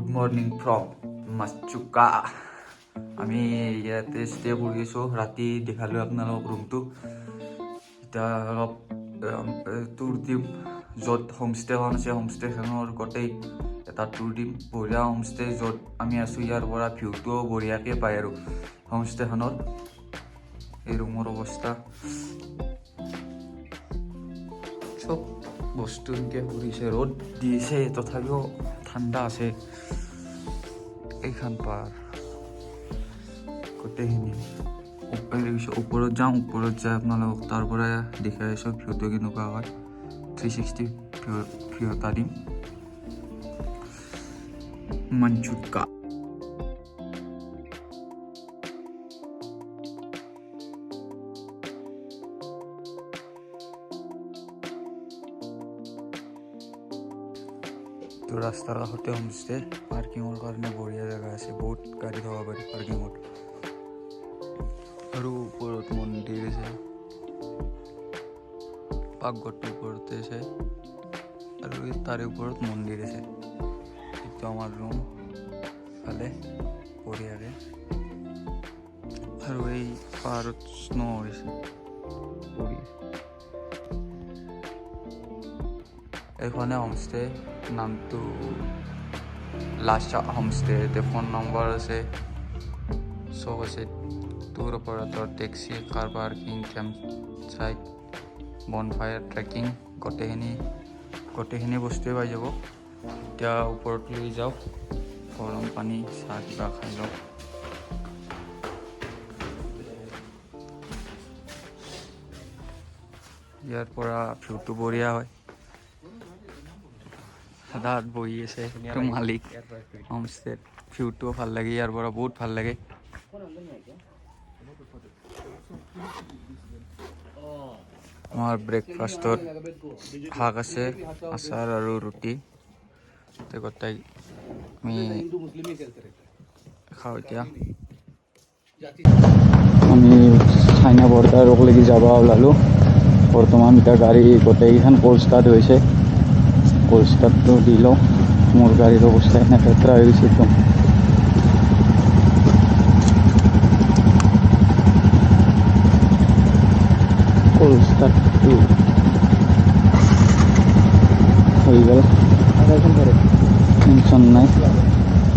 Good morning from মাছুকা। আমি ইয়াতে stay কৰি আছোঁ। ৰাতি দেখালোঁ আপোনালোকক ৰুমটো। এতিয়া অলপ টুৰ দিম য'ত হোমষ্টেখন আছে, হোমষ্টেখনৰ গোটেই এটা টুৰ দিম। বঢ়িয়া হোমষ্টে য'ত আমি আছোঁ, ইয়াৰ পৰা ভিউটোও বঢ়িয়াকৈ পায় আৰু হোমষ্টেখনৰ। এই ৰুমৰ অৱস্থা চব বস্তু এনেকৈ কৰিছে, ৰ'দ দিছে তথাপিও ঠাণ্ডা আছে। এইখন পাৰ গোটেইখিনি ওপৰত যাওঁ, ওপৰত যাই আপোনালোকক তাৰ পৰা দেখাই আছোঁ ভিউটো কেনেকুৱা হয়। 360 ভিউ এটা দিম মানচুকা। তো ৰাস্তাৰ কাষতে হোমষ্টে, পাৰ্কিঙৰ কাৰণে বঢ়িয়া জেগা আছে, বহুত গাড়ী থ'ব পাৰি পাৰ্কিঙত। আৰু ওপৰত মন্দিৰ আছে, পাকঘৰটোৰ ওপৰতে আছে আৰু তাৰে ওপৰত মন্দিৰ আছে। এইটো আমাৰ ৰুম ফালে বঢ়িয়াকৈ। আৰু এই পাহাৰত স্ন' হৈছে পৰি। এইখনে হোমষ্টে, নামটো লাচা হোমষ্টে। ফোন নম্বৰ আছে, চব আছে। Tour operator, taxi, car parking, camp site, bonfire, trekking, গোটেইখিনি বস্তুৱে পাই যাব। এতিয়া ওপৰত লৈ যাওঁ, গৰম পানী চাহ কিবা খাই লওঁ। ইয়াৰ পৰা ভিউটো বঢ়িয়া হয়। দাদাত বহি আছে, মালিক হোমষ্টেত। ভিউটোও ভাল লাগে, ইয়াৰ পৰা বহুত ভাল লাগে। আমাৰ ব্ৰেকফাষ্টত শাক আছে, আচাৰ আৰু ৰুটি। গোটেই আমি খাওঁ। এতিয়া আমি চাইনা বৰ্ডাৰলৈকে যাব ওলালোঁ। বৰ্তমান এতিয়া গাড়ী গোটেইকেইখন ক'ল্ড ষ্টাৰ্ট হৈছে। ক'ল্ড ষ্টাৰ্টটো দি লওঁ। মোৰ গাড়ীৰ অৱস্থা এনেকৈ লেতেৰা হৈ গৈছে একদম। ক'ল্ড ষ্টাৰ্টটো হৈ গ'ল, টেনশ্যন নাই।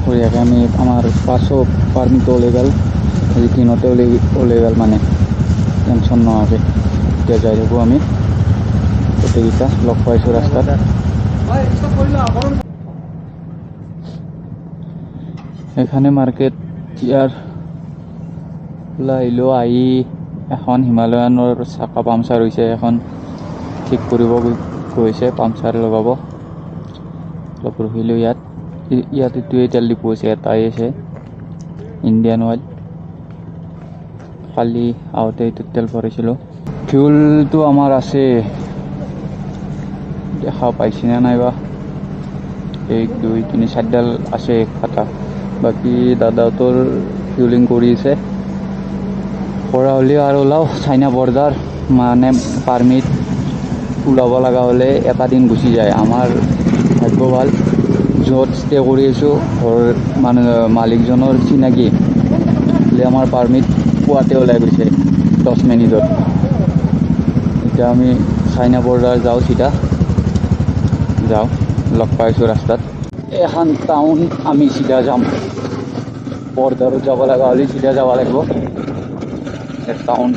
বঢ়িয়াকৈ আমি আমাৰ পাছো পাৰ্মিটো ওলাই গ'ল, আজি দিনতে ওলাই গ'ল, মানে টেনশ্যন নোহোৱাকৈ। এতিয়া যাই থাকোঁ আমি গোটেইকেইটা, লগ পাইছোঁ ৰাস্তাত। এখানে মাৰ্কেট। ইয়াৰ আহিলোঁ, আহি এখন হিমালয়ানৰ চাকা পামচাৰ হৈছে, এখন ঠিক কৰিব গৈছে, পামচাৰ লগাব। অলপ ৰখিলোঁ ইয়াত এইটোৱে তেল ডিপু আছে, এটাই আছে, ইণ্ডিয়ান অইল। কালি আহোঁতে এইটোত তেল ভৰাইছিলোঁ। ফিউলটো আমাৰ আছে, দেখা পাইছিনে নাইবা। 1 2 3 4ডাল আছে খাটা। বাকী দাদাহঁতৰ ফিউলিং কৰি আছে। কৰা হ'লে আৰু ওলাওঁ চাইনা বৰ্ডাৰ, মানে পাৰ্মিট ওলাব লগা হ'লে এটা দিন গুচি যায়। আমাৰ ভাগ্য ভাল, য'ত ষ্টে কৰি আছোঁ ঘৰৰ মালিকজনৰ চিনাকি, আমাৰ পাৰ্মিট পুৱাতে ওলাই গৈছে 10 মিনিটত। এতিয়া আমি চাইনা বৰ্ডাৰ যাওঁ, চিধা যাওঁ, লগ পাইছোঁ ৰাস্তাত। এখন টাউন আমি চিধা যাম, বৰ্ডাৰত যাব লগা হ'লে চিধা যাব লাগিব। Town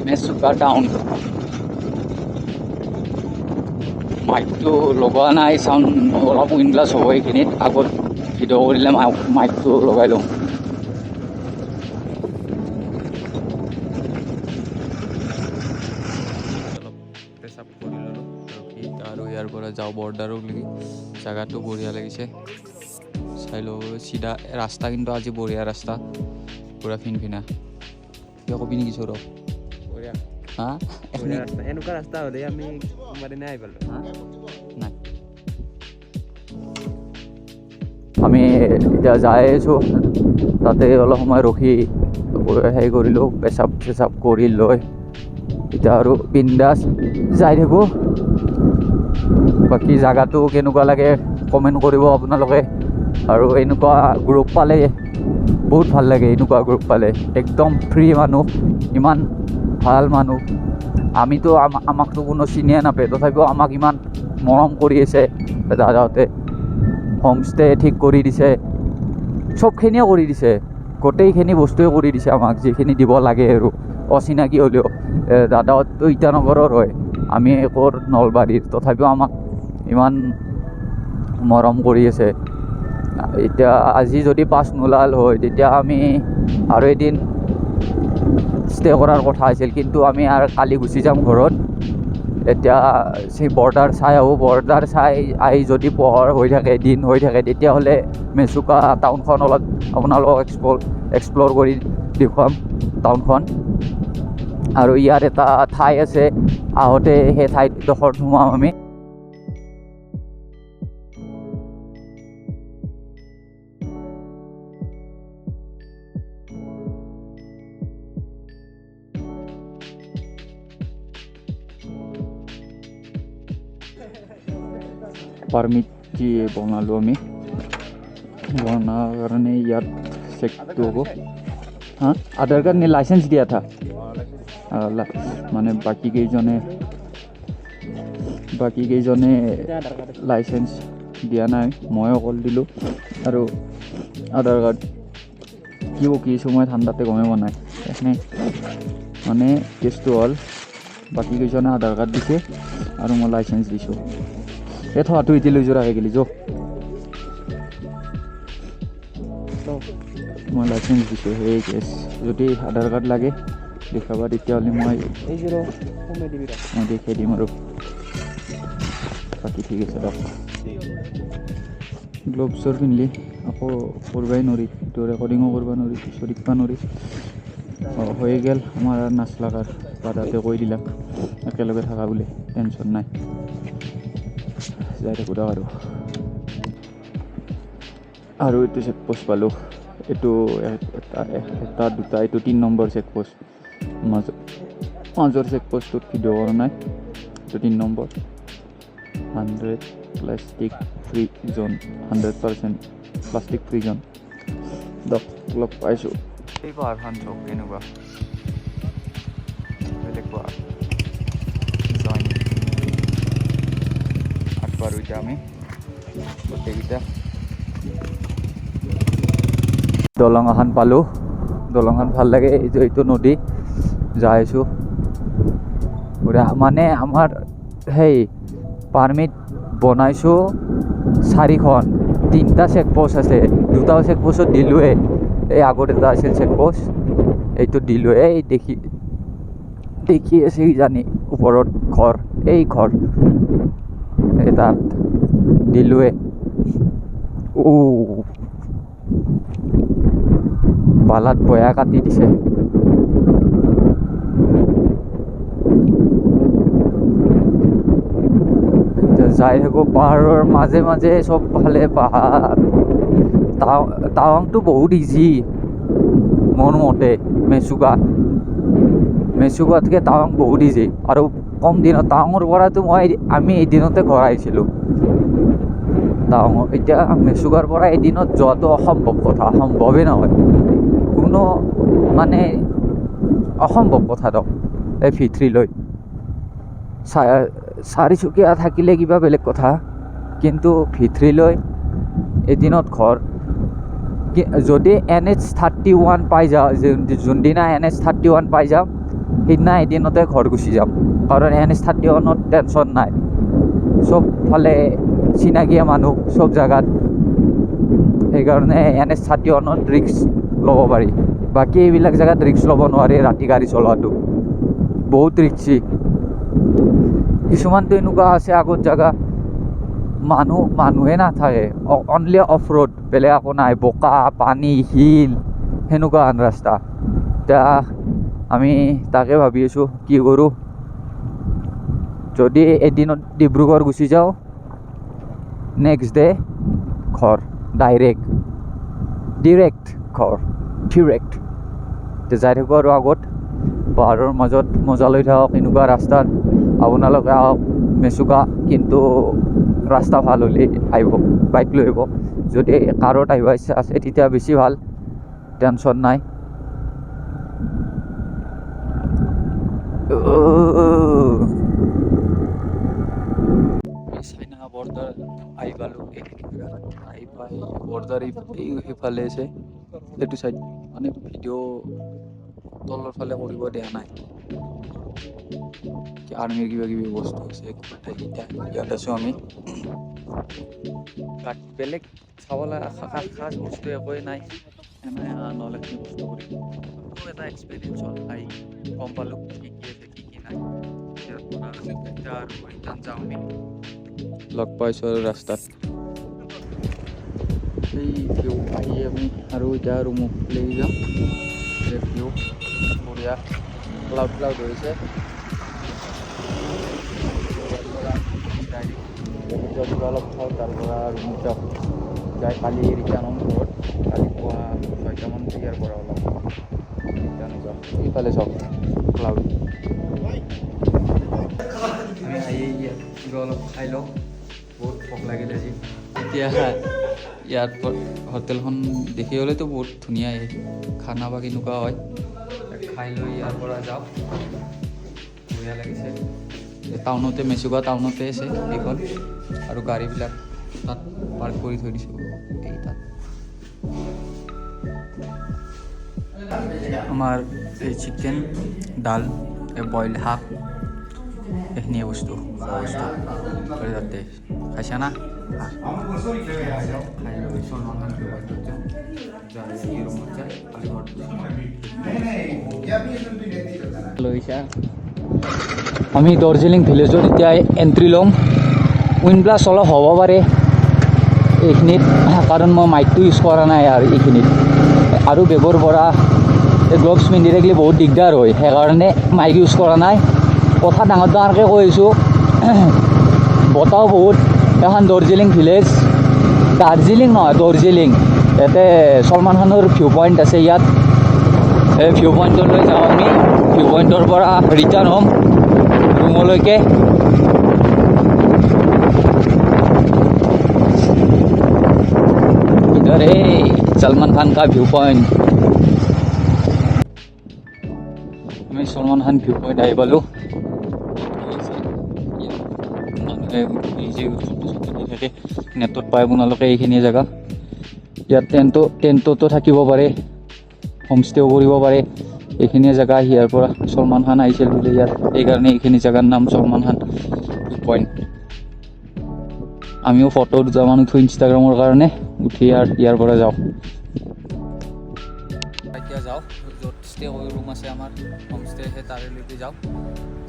Mechuka town. মাইকটো লগোৱা নাই, চাউণ্ড অলপ উইণ্ডলাছ হ'ব এইখিনিত। আগত ভিডিঅ' কৰিলে মাইকটো লগাই লওঁ। অলপ পেচাব কৰি ল'লোঁ ৰখি, আৰু ইয়াৰ পৰা যাওঁ বৰ্ডাৰলৈকে। জেগাটো বঢ়িয়া লাগিছে, চাই লওঁ। চিধা ৰাস্তা কিন্তু আজি বঢ়িয়া ৰাস্তা, পূৰা ফিনফিনা। কিয় কবি নেকি সৌৰভ? হা, এনেকুৱা ৰাস্তা হ'লে আমি কোনোবাদিনে আহি পালোঁ। নাই, আমি এতিয়া যাই আছোঁ। তাতে অলপ সময় ৰখি হেৰি কৰিলোঁ, পেচাব চেচাব কৰি লৈ এতিয়া আৰু বিন্দাছ যাই থাকোঁ। বাকী জেগাটো কেনেকুৱা লাগে কমেণ্ট কৰিব আপোনালোকে। আৰু এনেকুৱা গ্ৰুপ পালে বহুত ভাল লাগে, এনেকুৱা গ্ৰুপ পালে একদম ফ্ৰী মানুহ, ইমান ভাল মানুহ। আমিতো আমাকতো কোনো চিনিয়ে নাপায়, তথাপিও আমাক ইমান মৰম কৰি আছে দাদাহঁতে। হোমষ্টে ঠিক কৰি দিছে, চবখিনিয়ে কৰি দিছে, গোটেইখিনি বস্তুৱে কৰি দিছে আমাক, যিখিনি দিব লাগে আৰু অচিনাকি হ'লেও। দাদাহঁততো ইটানগৰৰ হয়, আমি একোৰ নলবাৰীৰ, তথাপিও আমাক ইমান মৰম কৰি আছে। এতিয়া আজি যদি পাছ নোলাল হয় তেতিয়া আমি আৰু এদিন ষ্টে কৰাৰ কথা আছিল, কিন্তু আমি আৰু কালি গুচি যাম ঘৰত। এতিয়া সেই বৰ্ডাৰ চাই আহোঁ, বৰ্ডাৰ চাই আহি যদি পোহৰ হৈ থাকে, দিন হৈ থাকে, তেতিয়াহ'লে মেচুকা টাউনখন অলপ আপোনালোকক এক্সপ্ল'ৰ কৰি দেখুৱাম টাউনখন। আৰু ইয়াৰ এটা ঠাই আছে, আহোঁতে সেই ঠাইডোখৰত সোমাম আমি। পাৰ্মিট যি বনালোঁ আমি, বনাৰ কাৰণে ইয়াত চেকটো হ'ব। হা, আধাৰ কাৰ্ড নে লাইচেন্স দিয়া থা? মানে বাকী কেইজনে লাইচেন্স দিয়া নাই, মই অকল দিলোঁ। আৰু আধাৰ কাৰ্ড কি সময় ঠাণ্ডাতে গমেই পোৱা নাই। মানে কেছটো হ'ল বাকী কেইজনে আধাৰ কাৰ্ড দিছে আৰু মই লাইচেন্স দিছোঁ। এই থোৱাটো এতিয়া লৈ যোৱা আহি গেলি মই লাইচেন্স দিছোঁ। সেই কেছ যদি আধাৰ কাৰ্ড লাগে দেখাবা, তেতিয়াহ'লে মই দেখাই দিম আৰু বাকী ঠিক আছে দিয়ক। গ্লভছৰ পিন্ধিলে আকৌ কৰিবই নোৱাৰি, এইটো ৰেকৰ্ডিঙো কৰিব নোৱাৰি, চৰিবা নোৱাৰি। হৈ গ'ল আমাৰ নাচলাক আৰু দাদাতে কৈ দিলাক একেলগে থাকা বুলি, টেনশ্যন নাই, যাই থাকোঁ দিয়ক। আৰু এইটো চেকপোষ্ট পালোঁ, এইটো এটা দুটা, এইটো 3 নম্বৰ চেকপোষ্ট। মাজৰ চেকপোষ্টটোত ভিডিঅ' কৰা নাই, এইটো 3 নম্বৰ। 100 প্লাষ্টিক ফ্ৰী জোন, 100% প্লাষ্টিক ফ্ৰী জোন লগ পাইছোঁ। এই পাহাৰখন চব কেনেকুৱা বেলেগ পাহাৰ। আগবাঢ়ো এতিয়া আমি গোটেইকেইটা। দলং এখন পালোঁ, দলংখন ভাল লাগে। এইটো নদী যাই আছোঁ মানে আমাৰ সেই পাৰ্মিট বনাইছোঁ 4খন, 3টা চেকপোষ্ট আছে, 2টা চেকপোষ্টত দিলোঁৱে। এই আগত এটা আছিল চেকপোষ্ট, এইটো দিলোঁৱে। এই দেখি আছে কিজানি ওপৰত ঘৰ, এই ঘৰ তাত দিলোঁৱে। বালাত বয়া কাটি দিছে। যাই থাকোঁ পাহাৰৰ মাজে মাজে, চব ফালে পাহাৰ। টাৱাংটো বহুত ইজি মোৰ মতে, মেচুকাতকৈ টাৱাং বহুত ইজি আৰু কম দিনত। টাৱাঙৰ পৰাতো আমি এদিনতে ঘৰ আহিছিলোঁ টাৱাঙত। এতিয়া মেচুকাৰ পৰা এদিনত যোৱাটো অসম্ভৱ কথা, সম্ভৱেই নহয়, কোনো মানে অসম্ভৱ কথাটো। এই ভিতৰিলৈ চাৰিচকীয়া থাকিলে কিবা বেলেগ কথা, কিন্তু ভিতৰিলৈ এদিনত ঘৰ। যদি NH31 পাই যাওঁ, যোনদিনা NH31 পাই যাম, সেইদিনা এদিনতে ঘৰ গুচি যাম। কাৰণ NH31ত টেনশ্যন নাই, চবফালে চিনাকিয়ে মানুহ চব জেগাত। সেইকাৰণে NH31ত ৰিক্স ল'ব পাৰি। বাকী এইবিলাক জেগাত ৰিক্স ল'ব নোৱাৰি। ৰাতি গাড়ী চলোৱাটো বহুত ৰিক্সি। কিছুমানটো এনেকুৱা আছে আগত জেগা মানুহে নাথাকে, অনলি অফ ৰোড, বেলেগ একো নাই, বোকা পানী শিল সেনেকুৱা ৰাস্তা। এতিয়া আমি তাকে ভাবি আছোঁ কি কৰোঁ। যদি এদিনত ডিব্ৰুগড় গুচি যাওঁ, নেক্সট ডে ঘৰ, ডাইৰেক্ট ঘৰ। এতিয়া যাই থাকোঁ আৰু আগত পাহাৰৰ মাজত মজা লৈ থাকক। এনেকুৱা ৰাস্তাত আপোনালোকে আহক মেচুকা, কিন্তু ৰাস্তা ভাল হ'লে আহিব, বাইক লৈ আহিব। যদি কাৰত আহিব ইচ্ছা আছে তেতিয়া বেছি ভাল, টেনশ্যন নাই। চাইনা বৰ্ডাৰ আহি পালোঁ, আহি পাই বৰ্ডাৰ এইফালে আছে, এইটো চাইড মানে ভিডিঅ' তলৰ ফালে কৰিব দিয়া নাই। আৰ্মিৰ কিবা কিবি বস্তু আছে, ইয়াত আছোঁ আমি। বেলেগ চাবলৈ খাচ বস্তু একোৱেই নাই, এনেই নলেখিনি বস্তু কৰিম। এটা এক্সপিৰিয়েঞ্চ হ'ল, আহি গম পালোঁ কি কি আছে কি কি নাই। ইয়াৰ পৰা এতিয়া আৰু ৰিটাৰ্ণ যাওঁ আমি। লগ পাইছোঁ আৰু ৰাস্তাত এই ভিউ আহি আমি আৰু এতিয়া ৰুমত লৈ যাম। ভিউ বঢ়িয়া, ক্লাউড হৈছে। অলপ খাওঁ, তাৰ পৰা ৰুমত যাওঁ, যাই কালি ৰিটাৰ্ণ হ'ম ঘৰত। কালি পুৱা 6টামান ইয়াৰ পৰা ওলাম, ৰিটাৰ্ণ যাওঁ। এইফালে চাওক ক্লাউড। আমি আহি ইয়াত কিবা অলপ খাই লওঁ, বহুত ভোক লাগিলে আজি। এতিয়া ইয়াত হোটেলখন দেখি হ'লেতো বহুত ধুনীয়াই, খানা বা কেনেকুৱা হয় খাই লৈ ইয়াৰ পৰা যাওঁ। বঢ়িয়া লাগিছে। টাউনতে, মেচুকা টাউনতে আছে এইখন, আৰু গাড়ীবিলাক তাত পাৰ্ক কৰি থৈ দিছোঁ এই তাত। আমাৰ এই চিকেন, ডাল, এই বইল শাক, এইখিনিয়ে বস্তু তাতে খাইছা না? খাই লৈ চলমান খান লৈছা। আমি দাৰ্জিলিং ভিলেজত এতিয়া এণ্ট্ৰি ল'ম। উইণ্ড ব্লাষ্ট অলপ হ'ব পাৰে এইখিনিত, কাৰণ মই মাইকটো ইউজ কৰা নাই আৰু এইখিনিত, আৰু বেগৰ পৰা এই গ্লভছ পিন্ধি থাকিলে বহুত দিগদাৰ হয়, সেইকাৰণে মাইক ইউজ কৰা নাই। কথা ডাঙৰ ডাঙৰকৈ কৈ আছোঁ, বতাহ বহুত। এখন দাৰ্জিলিং ভিলেজ, দাৰ্জিলিং নহয় দাৰ্জিলিং, ইয়াতে চলমান খানৰ ভিউ পইণ্ট আছে ইয়াত। এই ভিউ পইণ্টলৈ যাওঁ আমি, ভিউ পইণ্টৰ পৰা ৰিটাৰ্ণ হ'ম ৰুমলৈকে। इधर है सलमान खान का व्यू पॉइंट। আমি সলমান খান ভিউ পইণ্ট আহি পালোঁ। থাকে নেটত পাই আপোনালোকে এইখিনি জেগা। ইয়াত টেণ্টতো থাকিব পাৰে, হোমষ্টেও কৰিব পাৰে। এইখিনি জেগা ইয়াৰ পৰা সলমান খান আহিছিল বুলি ইয়াত, সেইকাৰণে এইখিনি জেগাৰ নাম সলমান খান ভিউ পইণ্ট। আমিও ফটো দুটামান উঠোঁ ইনষ্টাগ্ৰামৰ কাৰণে, উঠি ইয়াৰ পৰা যাওঁ। এতিয়া যাওঁ, য'ত ষ্টে কৰি ৰুম আছে আমাৰ হোমষ্টে আছে তালৈকে যাওঁ।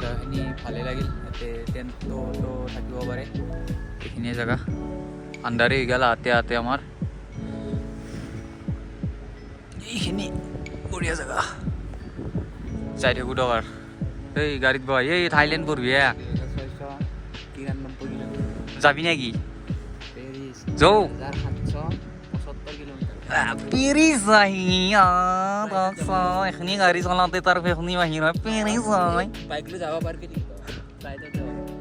জেগাখিনি ভালেই লাগিল, ইয়াতে টেণ্টতো থাকিব পাৰে। এইখিনিয়ে জেগা আন্ধাৰে হৈ গ'ল আহোঁতে আমাৰ। এইখিনি বঢ়িয়া জেগা, যাই থাকোঁ দৰকাৰ। এই গাড়ীত বহ, এই থাইলেণ্ড পঢ়বি যাবি নেকি? যাওঁ পেৰিছ এখিনি গাড়ী চলাওঁতে তাৰ সেইখিনি বাহিৰ হয় পেৰিছ বাইক লৈ যাব পাৰিবি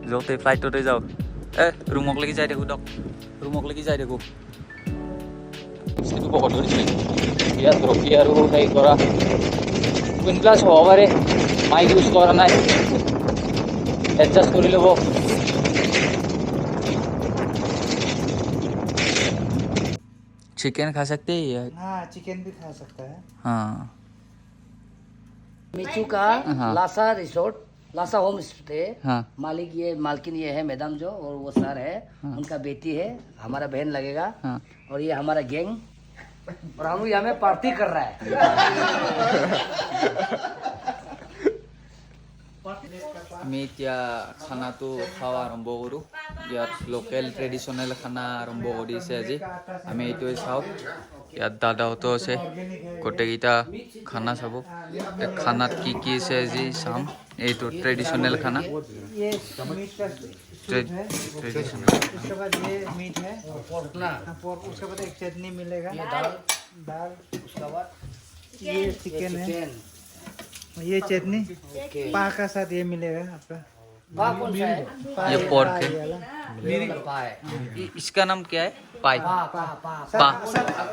যাওঁতে ফ্লাইটতে যাওঁ। ৰুমক লাগি যাই থাকোঁ দিয়ক, ৰুমক লাগি যাই থাকোঁ। ইয়াত ৰখি আৰু সেই কৰা উইণ্ড ব্লাষ্ট হ'ব পাৰে, মাইক ইউজ কৰা নাই, এডজাষ্ট কৰি ল'ব। चिकन खा सकते हैं? हाँ, चिकन भी खा सकता है। हाँ। मिचू का हाँ। Lhasa resort, Lhasa home stay. हाँ। मालकिन ये है मैडम जो, और वो सर है। हाँ। उनका बेटी है, हमारा बहन लगेगा। हाँ। और ये हमारा गैंग, और हम यहाँ में पार्टी कर रहा है। আমি এতিয়া খানাটো খোৱা আৰম্ভ কৰোঁ। ইয়াত লোকেল ট্ৰেডিশ্যনেল খানা আৰম্ভ কৰিছে আজি, আমি এইটোৱে চাওঁ। ইয়াত দাদাহঁতো আছে, গোটেইকেইটা খানা চাব। খানাত কি কি আছে আজি চাম। এইটো ট্ৰেডিশ্যনেল খানা, ये मीट का सूप है, ट्रेडिशनल। उसके बाद ये मीट है, पोर्क ना, पोर्क, उसके बाद एक चटनी मिलेगा, ये दाल, दाल, उसके बाद ये चिकन है, चिकन। ये चटनी ओके। पा का साथ ये मिलेगा आपका। पा कौन सा है ये पोर्क है पा है इसका नाम क्या है पाई पा पा पा पा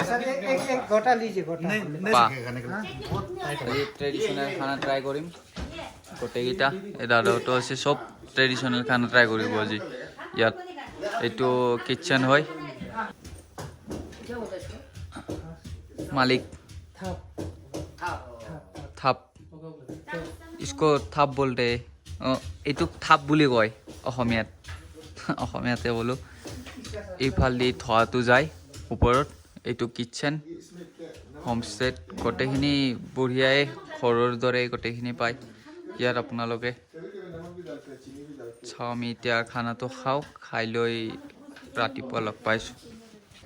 सर एक गोटा लीजिए गोटा পা এই ট্ৰেডিশ্যনেল খানা ট্ৰাই কৰিম গোটেইকেইটা এই দাদাহঁতো আছে চব ট্ৰেডিশ্যনেল খানা ট্ৰাই কৰিব আজি ইয়াত এইটো কিটচেন হয় क्या होता है इसको মালিক थाप থাপ इसको থাপ बोलते এইটোক থাপ বুলি কয় অসমীয়াত অসমীয়াতে বোলো এইফালেদি ধোৱাটো যায় ওপৰত এইটো কিটচেন হোমষ্টেত গোটেইখিনি বঢ়িয়াই ঘৰৰ দৰে গোটেইখিনি পায় ইয়াত আপোনালোকে চাওঁ আমি এতিয়া খানাটো খাওঁ খাই লৈ ৰাতিপুৱা লগ পাইছোঁ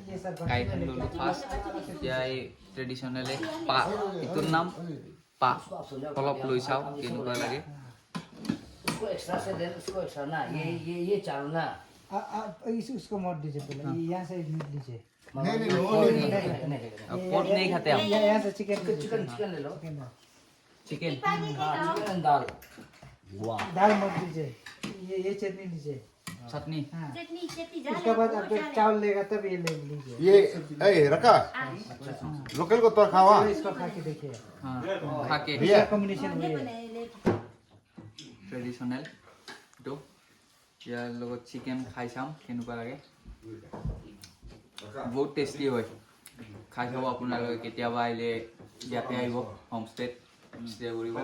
ये सर গাড়ীখন ল'লোঁ ফাৰ্ষ্ট এতিয়া এই ট্ৰেডিশ্যনেলি পা এইটোৰ নাম পা অলপ লৈ চাওঁ কেনেকুৱা লাগে उसको एक्स्ट्रा से दे उसको एक्स्ट्रा ना ये चालू ना इसको मत दीजिए पहले यहाँ से मीट लीजिए पोर्क नहीं खाते हम यहाँ से चिकन चिकन चिकन ले लो चिकन चिकन दाल वाह दाल मत दीजिए ये चटनी लीजिए चटनी हाँ चटनी उसके बाद आपको चावल लेगा तब ये ले लीजिए ये ए रखा लोकल को तो खावा इसको खा के देखिए हाँ खा के भैया कॉम्बिनेशन हुई है ট্ৰেডিশ্যনেল এইটো ইয়াৰ লগত চিকেন খাই চাম কেনেকুৱা লাগে বহুত টেষ্টি হয় খাই চাব আপোনালোকে কেতিয়াবা আহিলে ইয়াতে আহিব হোমষ্টেত ষ্টে কৰিব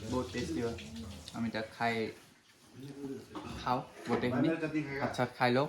বহুত টেষ্টি হয় আমি তাত খাওঁ গোটেইখিনি ভাত চাত খাই লওঁ